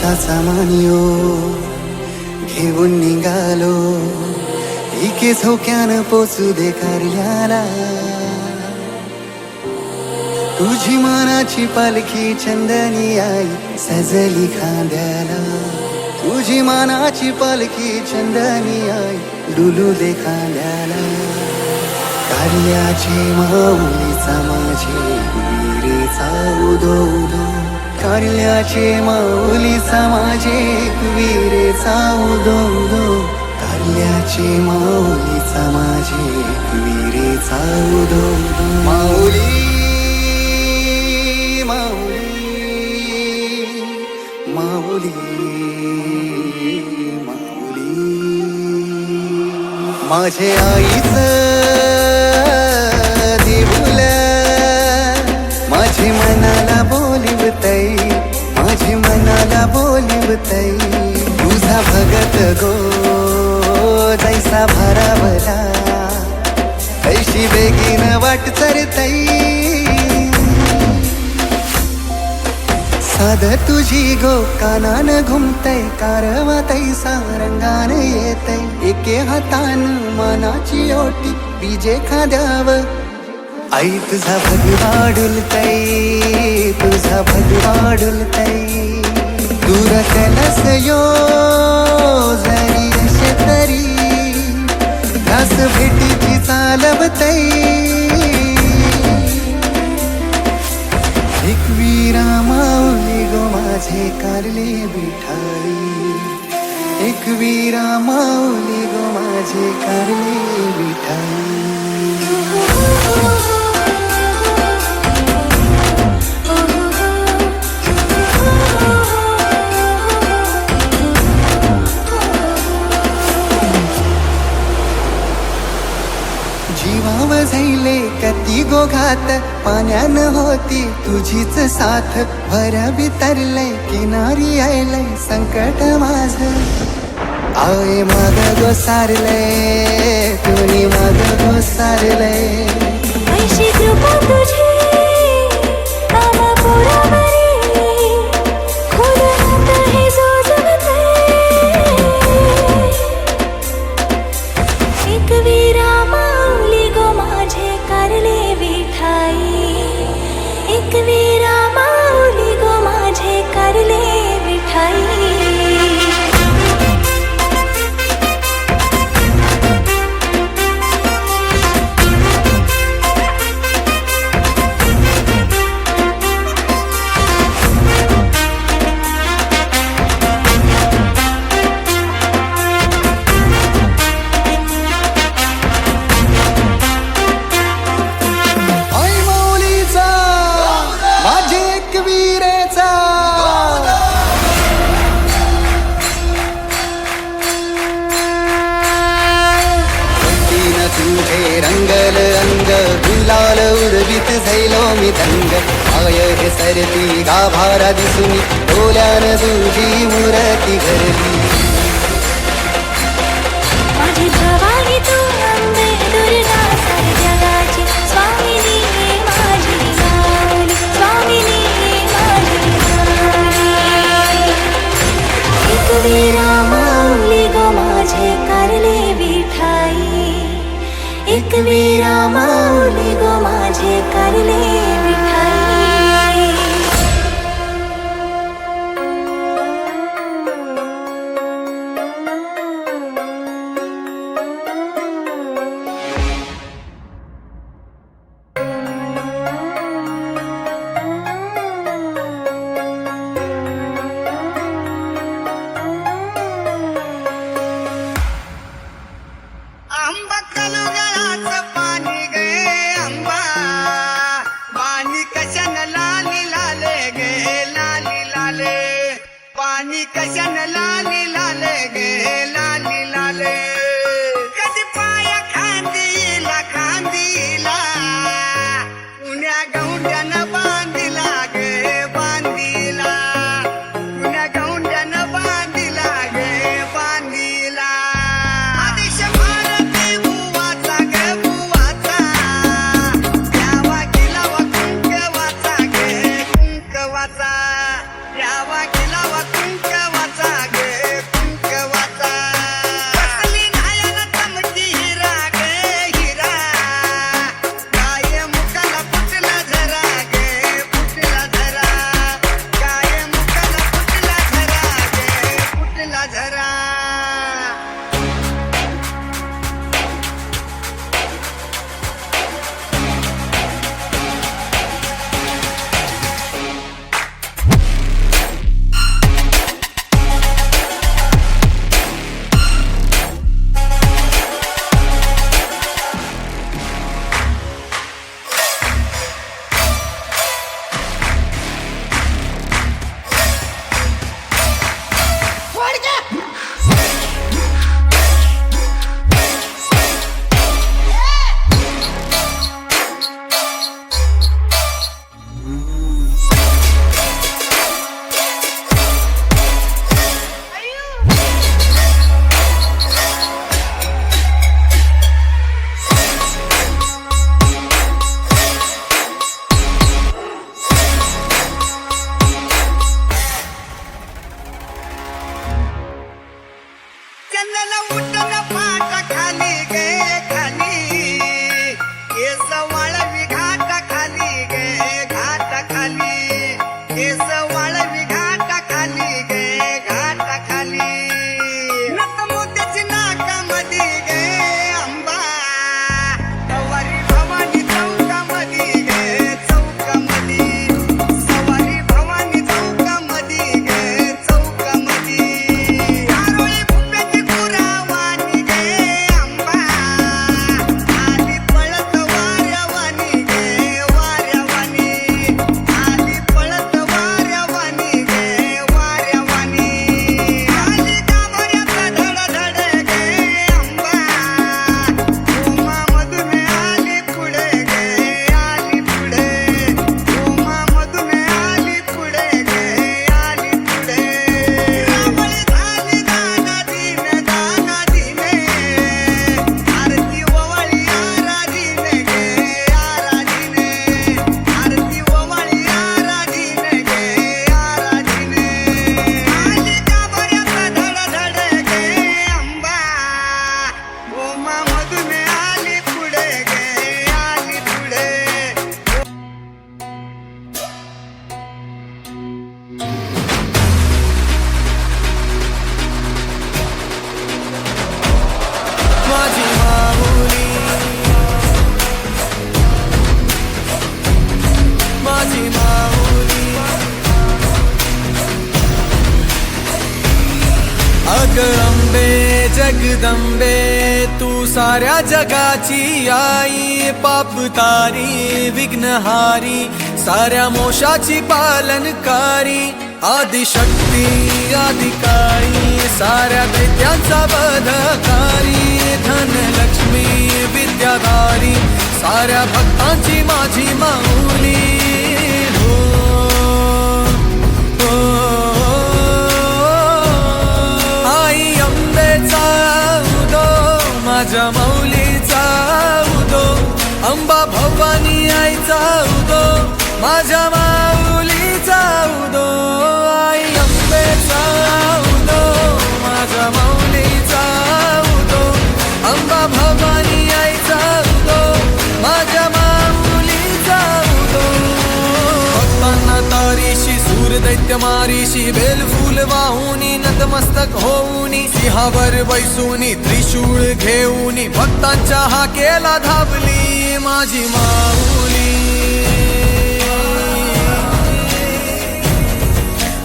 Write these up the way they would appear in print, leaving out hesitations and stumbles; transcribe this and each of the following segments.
पावसाचा मानियो घेऊन निघालो, एके झोक्यानं पोचू दे कार्याला. तुझी मनाची पालखी चंदनी आई सजली खांद्याला. तुझी मनाची पालखी चंदनी आई डुलू दे खांद्याला. कार्याची माऊलीचा माझे विहिरीचा उदो उदो. कार्याचे माऊलीचा माझे विहिरीचा उदो उदो. कार्याचे माऊलीचा माझे विहिरीचा उदो उदो. माऊली माऊली माऊली माझे आईचं देऊळ माझी मनाला बोलिवतई, माझी मनाला बोलिवतई. तुझा भगत गो जैसा भरावला, कैशी बेगीन वाट चरतई. साध तुझी गो कानान घुमतय, कारवातई सारंगान येतय. एके हातान मनाची ओटी बीजे खाद्याव. आई तुझा भगवा डुलतय, तुझा भगवा डुलतय. दूर कलस यो जरी असे तरी, घास भेटीची चालवतय. एकवीरा माऊली गो माझे कारले विठाई. एकवीरा माऊली गो माझे कारले विठाई. जीवाव झैले कती गोघात, पाण्यान होती तुझीच साथ. भर बितरलय किनारी आयलय संकट माझ. आये माग गोसारलय तुनी माग गोसारलय. ऐशी कृपा तुझी आम्हा पोरावरी, खोलात हे जोजवते. एकवीरा माऊली गो माझे कारले विठाई. एकवीरा माऊली गो माझे कारले विठाई. तुझे रंगल अंग गुलाल उडवीत झैलो मी दंग. आय हे सरती गाभारा दिसुनी, डोल्यान तुझी मूर्ती घरली. माझी भवानी तू अंबे दुर्गा सारी जगाची स्वामिनी माझी माऊली. स्वामिनी माझी माऊली. एकवीरा माऊली गो माझे कारले विठाई. एकवीरा माऊली गो माझे कारले विठाई. आंबा कलगळाचं पाणी गे आंबा, चला उठन पाट खाली गे खाली केस वाळवी घाट खाली गे घाट खाली केस वाळवी घाट खाली गे घाट खाली नत मोत्याची नाकामध्ये गे अंबा सवारी भवानी चौकामध्ये गे चौकामध्ये सवारी भवानी चौकामध्ये गे चौकामध्ये आरोळी फुप्याची पुरावानी गे अंबा आली पळत वाऱ्यावानी गे वाऱ्यावानी आली पळत वाऱ्यावानी गे वाऱ्यावानी आली गाभाऱ्यात धडधड गे अंबा उमा मधून आली पुढे गे आली पुढे उमा मधून आली पुढे गे आली पुढे रावळी झाली दाना दिने आरती ओवाळी आराधीने गे आराधीने आरती ओवाळी आराधीने गे आराधीने आली गाभाऱ्यात धडधड गे अंबा उमा मधून आली पुढे गे आली पुढे माझी माऊली माझी माऊली अग अंबे जगदंबे तू साऱ्या जगाची आई पापतारी विघ्नहारी साऱ्या मोशाची पालनकारी आदिशक्ती आदिकाळी साऱ्या दैत्यांचा वधकारी धनलक्ष्मी विद्याधारी साऱ्या भक्तांची माझी माऊली हो, हो, आई अंबेचा उदो माझ्या माऊलीचा उदो अंबा भवानी आईचा उदो माझ्या माऊलीचा उदो आई अंबेचा उदो माझ्या माऊलीचा उदो अंबा भवानी आईचा उदो माझ्या माऊलीचा उदो भक्तांना तारीशी सूर दैत्य मारीशी बेलफूल वाहुनी नतमस्तक होऊनी सिंहावर बैसूनी त्रिशूळ घेऊनी भक्तांच्या हाकेला धावली माझी माऊली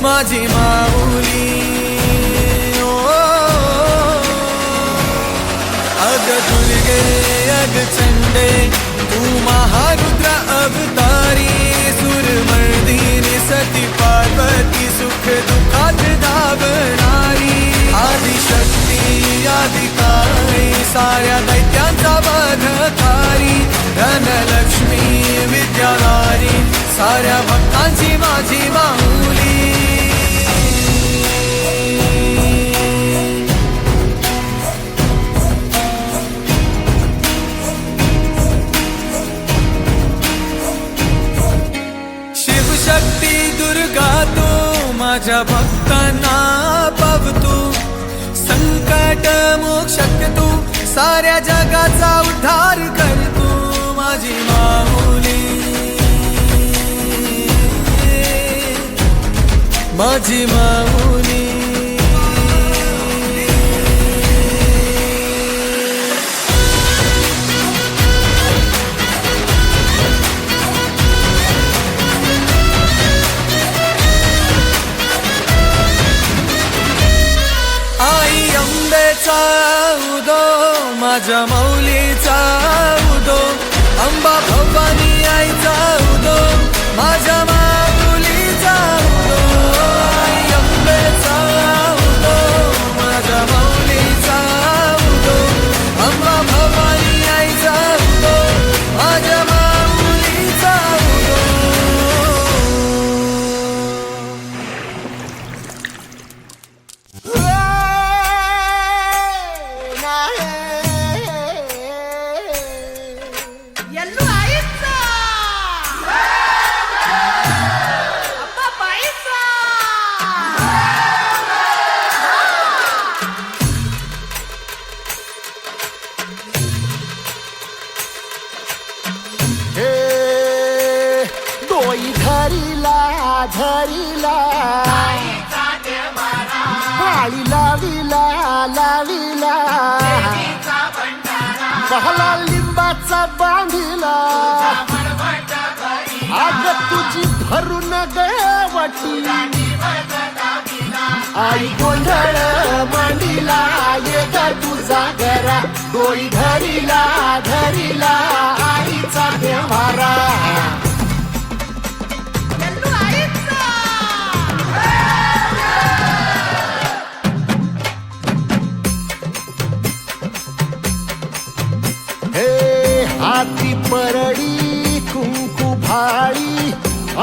माझी माऊली ओ अग दुर्गे अग चंडे तू महारुद्र अवतारी सुरमर्दिनी सती पार्वती सुख दुःखात धावणारी आदिशक्ती आदिकाळी साऱ्या दैत्यांचा वधकारी धनलक्ष्मी विद्याधारी साऱ्या भक्तांची माझी माऊली शिवशक्ती दुर्गा तू माझ्या भक्तांना पावतू संकट मोक्षक तू साऱ्या जगाचा उद्धार कर तू माझी माऊली माझी माऊली आई अंबेचा उदो माझ्या माऊलीचा उदो अंबा भवानी आईचा उदो माझ्या माऊलीचा उदो आई अंबेचा उदो माझ्या माऊलीचा उदो अंबा भवानी आईचा उदो माझ्या माऊलीचा उदो धरिला माळी लाविला लाविला बहला लिंबाचा बांधिला आग तुझी भरून गवटी आई गोंधळ मांडिला ये ग तुझा घरा डोळी धरिला धरिला आईचा देवारा हे हाती परडी कुंकू भाळी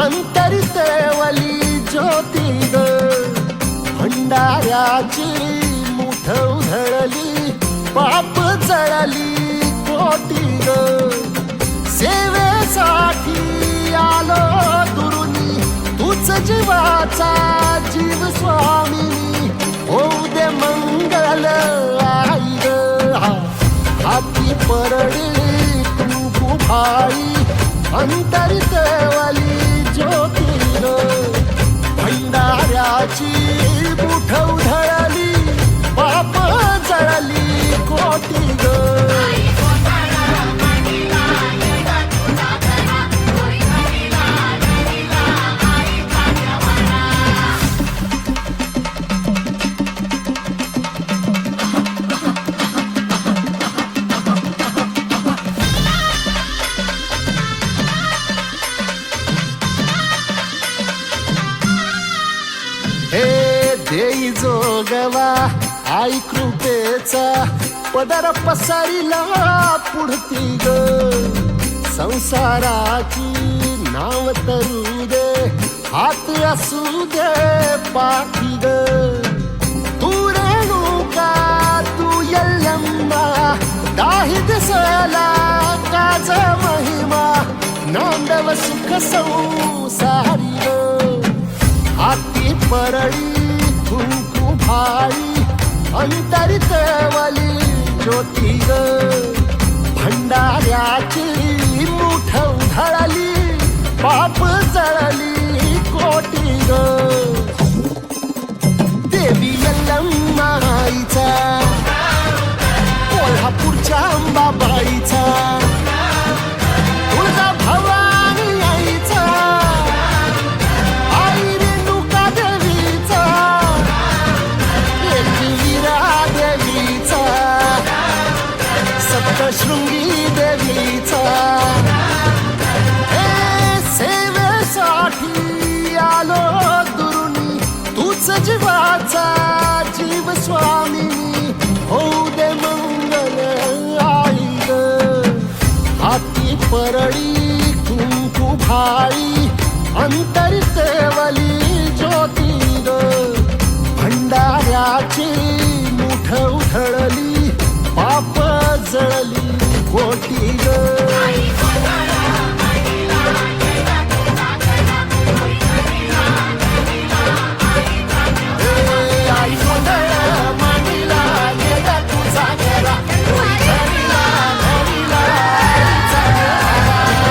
अंतरितेवली ज्योती ग भंडाऱ्याची मुठ उधळली पाप जळली कोटी ग सेवेसाठी आलो दुरुनी तूच जीवाचा जीव स्वामिनी होऊ दे मंगल आई ग हाती परडी कुंकू भाळी अंतरितेवली ज्योती ग भंडाऱ्याची मुठ उधळली पाप जळली कोटी ग हे देई जोगवा आई कृपेचा पदर पसरिला पुढती ग संसाराची नाव तरू दे हात असू दे पाठी ग तू रेणुका तू यल्लम्मा दाही दिसला काज महिमा नांदव सुख संसारी ग हाती परडी कुंकू भाळी अंतरितेवली ज्योती ग भंडाऱ्याची मुठ उधळली पाप जळली कोटी ग देवी यल्लम्मा आईचा कोल्हापूरच्या अंबाबाईचा तुळजा भवानी आईचा शृंगी देवीचा हे सेवेसाठी आलो दुरुनी तूच जीवाचा जीव स्वामिनी होऊ दे मंगल आई ग हाती परडी कुंकू भाळी अंतरितेवली ज्योती ग भंडाऱ्याची मुठ उधळली पाप जळली कोटी ग आई गोंधळ मांडिला ये ग तुझा घरा धरिला धरिला आईचा देवारा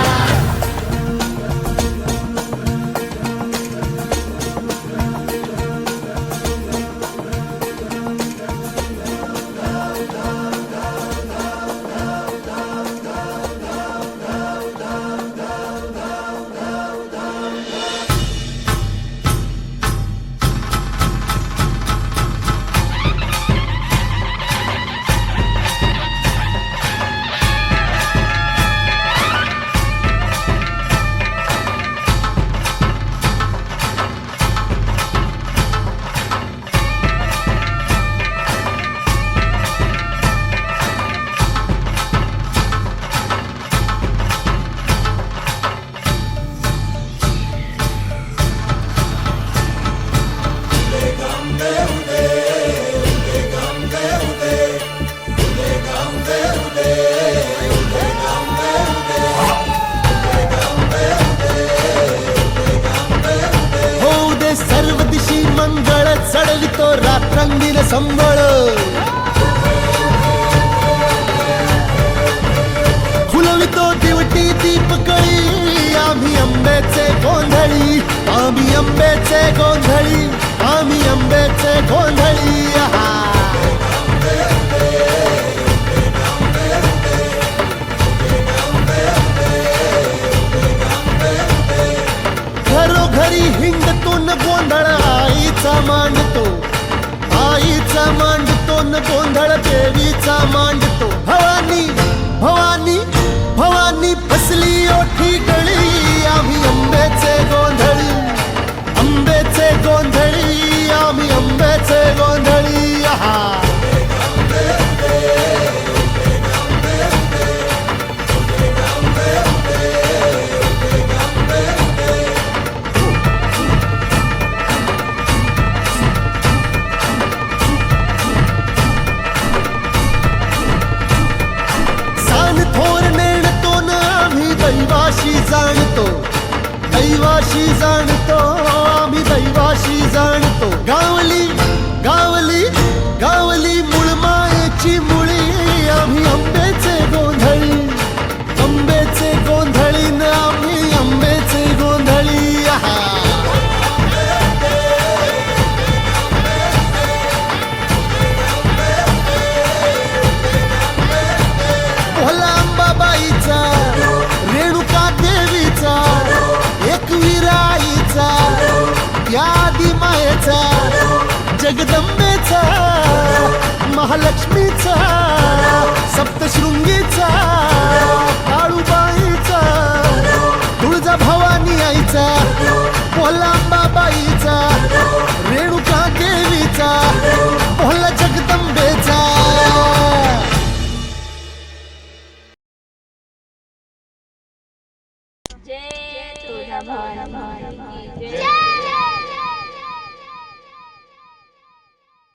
रंगीन संबळ फुलवितो दिवटी दीपकळी आम्ही अंबेचे गोंधळी, आम्ही अंबेचे गोंधळी, आम्ही अंबेचे गोंधळी. आहा. घरोघरी हिंडतून गोंधळ आईचा मांडतो, आईचा मांडतो न गोंधळ देवीचा मांडतो. भवानी भवानी भवानी फसली ओठी गळी, आम्ही अंबेचे गोंधळी, अंबेचे गोंधळी, आम्ही अंबेचे गोंधळी. आहा. दैवाशी जाणतो, दैवाशी जाणतो, आम्ही दैवाशी जाणतो. गावली गावली गावली मुळमायेची मुळी, आम्ही अंबेचे गोंधळी, अंबेचे गोंधळी न आम्ही अंबेचे गोंधळी. आहा. भोला अंबाबाईचा, रेणुका देवीचा, एकविराईचा, यादी मायेचा, जगदंबेचा, महालक्ष्मीचा, सप्तशृंगीचा, काळूबाईचा, तुळजा भवानी आईचा, भोला अंबाबाईचा, रेणुका देवीचा, भोला जगदंबेचा. जय तुळजाभवानी की जय.